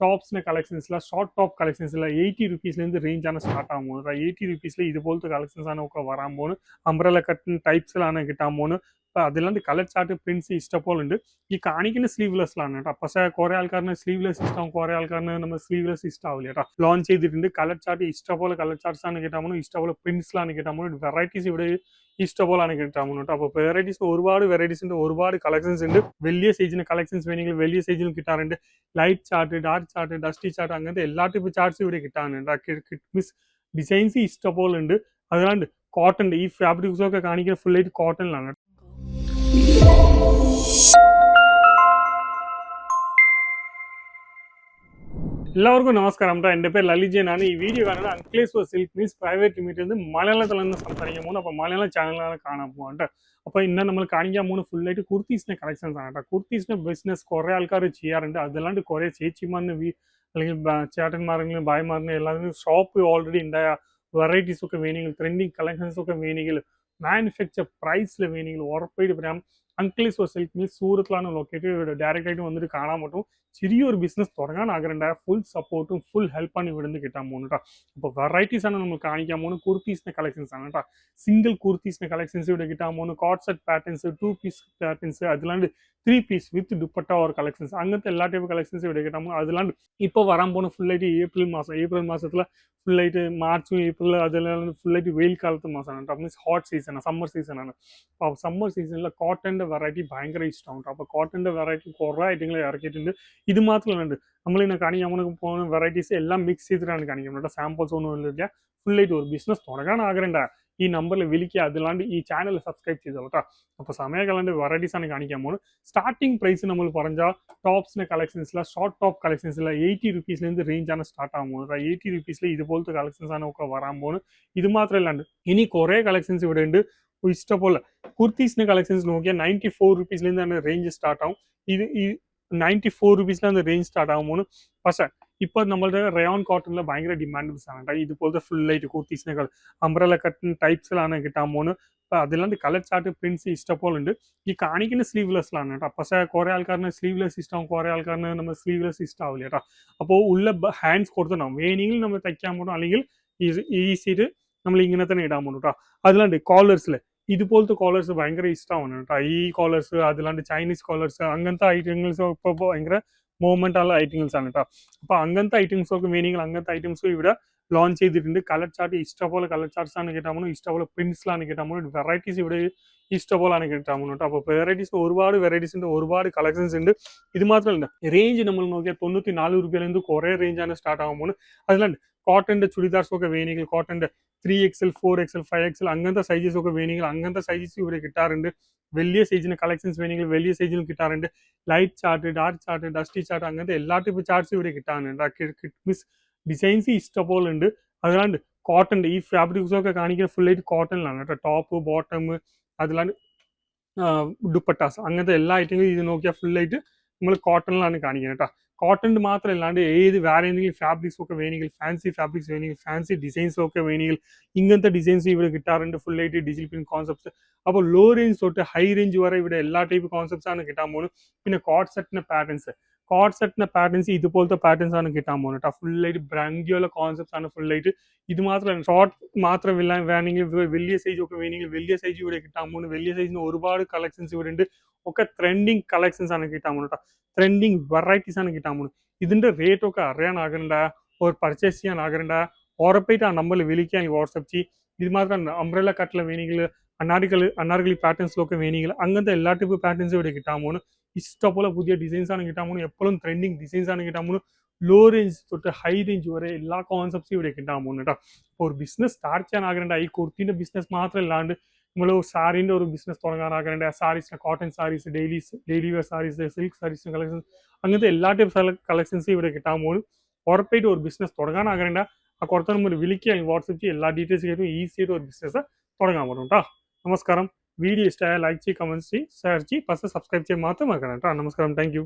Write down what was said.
ടോപ്സിൻ്റെ കളക്ഷൻസിലെ short top കളക്ഷൻസിലെ 80 റുപ്പീസിലേருந்து റേഞ്ചാണ് start ആകാൻ പോകുന്നത്. 80 റുപ്പീസിൽ ഇതുപോലത്തെ കളക്ഷൻസാണ് ഒക്കെ വരാൻ പോകുന്നത്. അംബ്രല കട്ടിൻ ടൈപ്സിലാണ് കിട്ടാൻ പോകുന്നത്. അപ്പോൾ അതിലാണ്ട് കളർ ചാർട്ട് പ്രിൻസ് ഇഷ്ടപ്പോലുണ്ട്. ഈ കാണിക്കുന്ന സ്ലീവ്ലെസ്സിലാണ് കേട്ടോ. പക്ഷേ കുറേ ആൾക്കാരിന് സ്ലീവ്ലെസ് ഇഷ്ടം, കുറേ ആൾക്കാരിന് നമ്മൾ സ്ലീവ്ലെസ് ഇഷ്ടമാവില്ല കേട്ടോ. ലോഞ്ച് ചെയ്തിട്ടുണ്ട്. കളർ ചാർട്ട് ഇഷ്ടപോലെ കളർ ചാർട്ട്സാണ് കിട്ടാൻ പോകുന്നത്. ഇഷ്ടപോലെ പ്രിൻസിലാണ് കിട്ടാൻ പോകുന്നത്. വെറൈറ്റീസ് ഇവിടെ ഇഷ്ടപോലാണ് കിട്ടാൻ പോകുന്നത് കേട്ടോ. അപ്പോൾ വെറൈറ്റീസ് ഒരുപാട് വെറൈറ്റീസ് ഉണ്ട്, ഒരുപാട് കളക്ഷൻസ് ഉണ്ട്. വലിയ സൈജിന് കളക്ഷൻസ് വേണമെങ്കിൽ വലിയ സൈജിൽ കിട്ടാറുണ്ട്. Light chart, dark chart, dusty chart അങ്ങനത്തെ എല്ലാ ടൈപ്പ് ചാർട്ട്സും ഇവിടെ കിട്ടാനുണ്ട്. മീൻസ് ഡിസൈൻസ് ഇഷ്ടപോലെ ഉണ്ട്. അതുകൊണ്ട് കോട്ടൺ ഈ ഫാബ്രിക്സ് ഒക്കെ കാണിക്കുന്ന ഫുൾ ആയിട്ട് കോട്ടണിലാണ്. എല്ലാവർക്കും നമസ്കാരം കേട്ടോ. എൻ്റെ പേര് ലലിജനാണ്. ഈ വീഡിയോ കാണുന്നത് അങ്ക്ലേശ്വർ സിൽക്ക് മിൽസ് പ്രൈവറ്റ് ലിമിറ്റഡ് മലയാളത്തിൽ നിന്ന് സംസാരിക്കാൻ പോകുന്നത്. അപ്പോൾ മലയാളം ചാനലാണ് കാണാൻ പോകുന്നത്. അപ്പോൾ ഇന്ന് നമ്മൾ കാണിക്കാൻ പോകുന്ന ഫുള്ളായിട്ട് കുർത്തീസിൻ്റെ കളക്ഷൻസ് ആണ് കേട്ടോ. കുർത്തീസിൻ്റെ ബിസിനസ് കുറേ ആൾക്കാർ ചെയ്യാറുണ്ട്. അതല്ലാണ്ട് കുറേ ചേച്ചിമാരിന് അല്ലെങ്കിൽ ചേട്ടന്മാരെങ്കിലും ഭായിമാരിന് എല്ലാവരും ഷോപ്പ് ഓൾറെഡി ഉണ്ടായ വെറൈറ്റീസ് ഒക്കെ വേണമെങ്കിൽ ട്രെൻഡിങ് കളക്ഷൻസ് ഒക്കെ വേണമെങ്കിൽ മാനുഫാക്ചർ പ്രൈസിൽ വേണമെങ്കിൽ ഉറപ്പായിട്ട് പറയാം. അങ്ക്ലേശ്വർ സിൽക്ക് മിൽസ് സൂറത്തിലാണ് ലൊക്കേറ്റഡ്. ഇവിടെ ഡയറക്റ്റ് ആയിട്ട് വന്നിട്ട് കാണാൻ പറ്റും. ചെറിയൊരു ബിസിനസ് തുടങ്ങാൻ ആഗ്രഹമുണ്ടായ ഫുൾ സപ്പോർട്ടും ഫുൾ ഹെൽപ്പാണ് ഇവിടെ നിന്ന് കിട്ടാൻ പോകുന്നത് കേട്ടോ. അപ്പോൾ വെറൈറ്റീസ് ആണ് നമ്മൾ കാണിക്കാൻ പോകുന്നത്. കുർത്തീസിൻ്റെ കളക്ഷൻസ് ആണ് കേട്ടോ. സിംഗിൾ കുർത്തീസിൻ്റെ കളക്ഷൻസ് ഇവിടെ കിട്ടാൻ പോകുന്നത്. Coat set patterns, 2 piece patterns, അതിലാണ്ട് 3 piece with dupatta or collections അങ്ങനത്തെ എല്ലാ ടൈപ്പ് കളക്ഷൻസ് ഇവിടെ കിട്ടാൻ പോകുന്നത്. അതിലാണ്ട് ഇപ്പോൾ വരാൻ പോകുന്ന ഫുള്ളായിട്ട് ഏപ്രിൽ മാസത്തിൽ ഫുള്ളായിട്ട് മാർച്ചും ഏപ്രിൽ അതെല്ലാം ഫുള്ളായിട്ട് വെയിൽ കാലത്തെ മാസമാണ് കേട്ടോ. മീൻസ് ഹോട്ട് സീസണാണ്, സമ്മർ സീസണാണ്. അപ്പോൾ സമ്മർ സീസണിൽ കോട്ടൻ്റെ വെറൈറ്റി ഭയങ്കര ഇഷ്ടമാണ് കേട്ടോ. അപ്പോൾ കോട്ടൻ്റെ വെറൈറ്റി കുറേ ഐറ്റങ്ങൾ ഇറക്കിയിട്ടുണ്ട്. ഇത് മാത്രമല്ല നമ്മളിങ്ങനെ കാണിക്കാൻ പോകുന്ന വെറൈറ്റീസ് എല്ലാം മിക്സ് ചെയ്തിട്ടാണ് കാണിക്കുന്നത് കേട്ടോ. സാമ്പിൾസ് ഒന്നും ഇല്ല. ഫുള്ളായിട്ട് ഒരു ബിസിനസ് തുടങ്ങാൻ ആഗ്രഹമുണ്ടായ ഈ നമ്പറിൽ വിളിക്കുക. അതിലാണ്ട് ഈ ചാനൽ സബ്സ്ക്രൈബ് ചെയ്തോളൂ കേട്ടോ. അപ്പോൾ സമയകാലൻ്റെ വെറൈറ്റീസ് ആണ് കാണിക്കാൻ പോകുന്നത്. സ്റ്റാർട്ടിംഗ് പ്രൈസ് നമ്മൾ പറഞ്ഞാൽ ടോപ്സിൻ്റെ കളക്ഷൻസിലെ ഷോർട്ട് ടോപ്പ് കളക്ഷൻസിലെ 80 റുപ്പീസിലേருந்து റേഞ്ചാണ് സ്റ്റാർട്ട് ആകാൻ പോകുന്നത്. 80 റുപ്പീസിൽ ഇതുപോലത്തെ കളക്ഷൻസ് ആണ് ഒക്കെ വരാൻ പോകുന്നത്. ഇത് മാത്രമല്ലാണ്ട് ഇനി കുറേ കളക്ഷൻസ് ഇവിടെ ഉണ്ട്. ഇഷ്ടപോലെ കുർത്തീസിൻ്റെ കളക്ഷൻസ് നോക്കിയാൽ 94 റുപ്പീസിലേരുന്നാണ് റേഞ്ച് സ്റ്റാർട്ട് ആവും. ഇത് ഈ 94 റുപ്പീസിലാണ് റേഞ്ച് സ്റ്റാർട്ട് ആകാൻ പോകുന്നത്. പക്ഷേ ഇപ്പോൾ നമ്മളുടെ റയോൺ കോട്ടണിൽ ഭയങ്കര ഡിമാൻഡബിൾസ് ആണ് കേട്ടോ. ഇതുപോലത്തെ ഫുള്ളായിട്ട് കുർത്തീസിനേക്കാൾ അംബ്രല കട്ടിൻ ടൈപ്സിലാണ് കിട്ടാൻ പോകുന്നത്. അപ്പോൾ അതിലാണ്ട് കളർ ചാർട്ട് പ്രിൻസ് ഇഷ്ടപ്പോലുണ്ട്. ഈ കാണിക്കുന്ന സ്ലീവ്ലെസ്സിലാണ് കേട്ടോ. പക്ഷേ കുറേ ആൾക്കാരിന് സ്ലീവ്ലെസ് ഇഷ്ടമാവും, കുറേ ആൾക്കാരിന് നമ്മൾ സ്ലീവ്ലെസ് ഇഷ്ടമാവില്ല കേട്ടോ. അപ്പോൾ ഉള്ള ഹാൻഡ്സ് കൊടുത്തിട്ടുണ്ടാവും. വേണമെങ്കിൽ നമ്മൾ തയ്ക്കാൻ പോകും, അല്ലെങ്കിൽ ഈസിയിട്ട് നമ്മൾ ഇങ്ങനെ തന്നെ ഇടാൻ പോകും കേട്ടോ. അതിലാണ്ട് കോളേഴ്സിൽ ഇതുപോലത്തെ കോളേഴ്സ് ഭയങ്കര ഇഷ്ടമാണ് കേട്ടോ. ഈ കോളേഴ്സ് അതിലാണ്ട് ചൈനീസ് കോളേഴ്സ് അങ്ങനത്തെ ഐറ്റംസ് ഇപ്പോൾ ഭയങ്കര മൂവ്മെൻ്റ് ഐറ്റംസ് ആണ് കേട്ടോ. അപ്പോൾ അങ്ങനത്തെ ഐറ്റംസൊക്കെ വേണമെങ്കിൽ അങ്ങനത്തെ ഐറ്റംസും ഇവിടെ ലോഞ്ച് ചെയ്തിട്ടുണ്ട്. കളർ ചാർട്ട് ഇഷ്ടപോലെ കളർ ചാർട്ട്സ് ആണ് കിട്ടാൻ പോകുന്നത്. ഇഷ്ടപോലെ പ്രിൻസിലാണ് കിട്ടാൻ പോകുന്നത്. വെറൈറ്റീസ് ഇവിടെ ഇഷ്ടപോലാണ് കിട്ടാൻ പോകുന്നത് കേട്ടോ. അപ്പോൾ വെറൈറ്റീസ് ഒരുപാട് വെറൈറ്റീസ് ഉണ്ട്, ഒരുപാട് കളക്ഷൻസ് ഉണ്ട്. ഇത് മാത്രമല്ല റേഞ്ച് നമ്മൾ നോക്കിയാൽ 94 രൂപയിലേருந்து കുറേ റേഞ്ചാണ് സ്റ്റാർട്ട് ആകാൻ പോകുന്നത്. അതിലാണ്ട് കോട്ടൻ്റെ ചുരിദാർസൊക്കെ വേണമെങ്കിൽ കോട്ടൻ്റെ 3XL, 4XL, 5XL അങ്ങനത്തെ സൈസസ് ഒക്കെ വേണമെങ്കിൽ അങ്ങനത്തെ സൈസസ് ഇവിടെ കിട്ടാറുണ്ട്. വലിയ സൈജിന് കളക്ഷൻസ് വേണമെങ്കിൽ വലിയ സൈജിലും കിട്ടാറുണ്ട്. Light chart, dark chart, dusty chart അങ്ങനത്തെ എല്ലാ ടൈപ്പ് ചാർട്ട്സും ഇവിടെ കിട്ടാനുണ്ട്. മീൻസ് ഡിസൈൻസ് ഇഷ്ടപോലുണ്ട്. അതുകൊണ്ട് കോട്ടൻ്റെ ഈ ഫാബ്രിക്സ് ഒക്കെ കാണിക്കുന്ന ഫുള്ളായിട്ട് കോട്ടണിലാണ് കേട്ടോ. ടോപ്പ്, ബോട്ടം, അതിലാണ്ട് ദുപ്പട്ടാസ് അങ്ങനത്തെ എല്ലാ ഐറ്റങ്ങളും ഇത് നോക്കിയാൽ ഫുള്ളായിട്ട് നമ്മൾ കോട്ടണിലാണ് കാണിക്കുന്നത് കേട്ടോ. കോട്ടൺ മാത്രമല്ലാണ്ട് വേറെ എന്തെങ്കിലും ഫാബ്രിക്സ് ഒക്കെ വേണമെങ്കിൽ ഫാൻസി ഫാബ്രിക്സ് വേണമെങ്കിൽ ഫാൻസി ഡിസൈൻസ് ഒക്കെ വേണമെങ്കിൽ ഇങ്ങനത്തെ ഡിസൈൻസ് ഇവിടെ കിട്ടാറുണ്ട്. ഫുള്ളായിട്ട് ഡിജിറ്റൽ പ്രിന്റ് കോൺസെപ്റ്റ്സ്. അപ്പോൾ ലോ റേഞ്ച് തൊട്ട് ഹൈ റേഞ്ച് വരെ ഇവിടെ എല്ലാ ടൈപ്പ് കോൺസെപ്റ്റ്സ് ആണ് കിട്ടാൻ പോകുന്നത്. പിന്നെ കോട്ട് സെറ്റിൻ്റെ പാറ്റേൺസ് ഇതുപോലത്തെ പാറ്റേൺസ് ആണ് കിട്ടാൻ പോകുന്നത് കേട്ടോ. ഫുള്ളായിട്ട് ബ്രാൻഡിയുള്ള കോൺസെപ്റ്റ്സ് ആണ് ഫുള്ളായിട്ട്. ഇത് മാത്രമല്ല ഷോർട്ട് മാത്രമില്ല, വേണമെങ്കിൽ വലിയ സൈസ് ഒക്കെ വേണമെങ്കിൽ വലിയ സൈസ് ഇവിടെ കിട്ടാൻ പോകുന്നത്. വലിയ സൈസിന് ഒരുപാട് കളക്ഷൻസ് ഇവിടെ ഉണ്ട്. ഒക്കെ ട്രെൻഡിങ് കളക്ഷൻസ് ആണ് കിട്ടാൻ പോകുന്നത് കേട്ടോ. ട്രെൻഡിങ് വെറൈറ്റീസ് ആണ് കിട്ടാൻ പോകുന്നത്. ഇതിൻ്റെ റേറ്റ് ഒക്കെ അറിയാൻ ആഗ്രഹമുണ്ട, ഒരു പർച്ചേസ് ചെയ്യാൻ ആഗ്രഹമുണ്ട, ഉറപ്പായിട്ട് ആ നമ്പറിൽ വിളിക്കാൻ വാട്സപ്പ് ചെയ്യും. ഇത് മാത്രമല്ല അംബ്രല കട്ടിൽ വേണമെങ്കിൽ അനാർഗലി പാറ്റേൺസിലൊക്കെ വേണമെങ്കിൽ അങ്ങനത്തെ എല്ലാ ടൈപ്പ് പാറ്റേൺസും ഇവിടെ കിട്ടാൻ പോകുന്നു. ഇഷ്ടപോലെ പുതിയ ഡിസൈൻസ് ആണ് കിട്ടാൻ പോകുന്നത്. എപ്പോഴും ട്രെൻഡിങ് ഡിസൈൻസ് ആണ് കിട്ടാൻ പോകുന്നത്. ലോ റേഞ്ച് തൊട്ട് ഹൈ റേഞ്ച് വരെ എല്ലാ കോൺസെപ്റ്റ്സും ഇവിടെ കിട്ടാൻ പോകുന്നു കേട്ടോ. അപ്പോൾ ഒരു ബിസിനസ് സ്റ്റാർട്ട് ചെയ്യാൻ ആഗ്രഹമുണ്ട്. ഈ കുർത്തിൻ്റെ ബിസിനസ് മാത്രമല്ലാണ്ട് നമ്മൾ സാരീൻ്റെ ഒരു ബിസിനസ് തുടങ്ങാൻ ആഗ്രഹമുണ്ട്. സാരീസിന് cotton saris, daily wear saris, silk സാരീസിന് കളക്ഷൻസ് അങ്ങനത്തെ എല്ലാ ടൈപ്പ് കളക്ഷൻസും ഇവിടെ കിട്ടാൻ പോകുന്നു. ഉറപ്പായിട്ട് ഒരു ബിസിനസ് തുടങ്ങാൻ ആഗ്രഹമുണ്ട്. ആ കുറച്ച് നമ്മൾ വിളിക്കുക, വാട്സപ്പ് ചെയ്യുക, എല്ലാ ഡീറ്റെയിൽസ് കേട്ടും ഈസിയായിട്ട് ഒരു ബിസിനസ് തുടങ്ങാൻ പറ്റും കേട്ടോ. നമസ്കാരം. വീഡിയോ ഇഷ്ടമായ ലൈക്ക് ചെയ്യ്, കമൻറ്റ്സ് ചെയ്യ്, ഷെയർ ചെയ്യ്, പക്ഷേ സബ്സ്ക്രൈബ് ചെയ്യാൻ മാത്രം മറക്കണം കേട്ടോ. നമസ്കാരം. Thank you.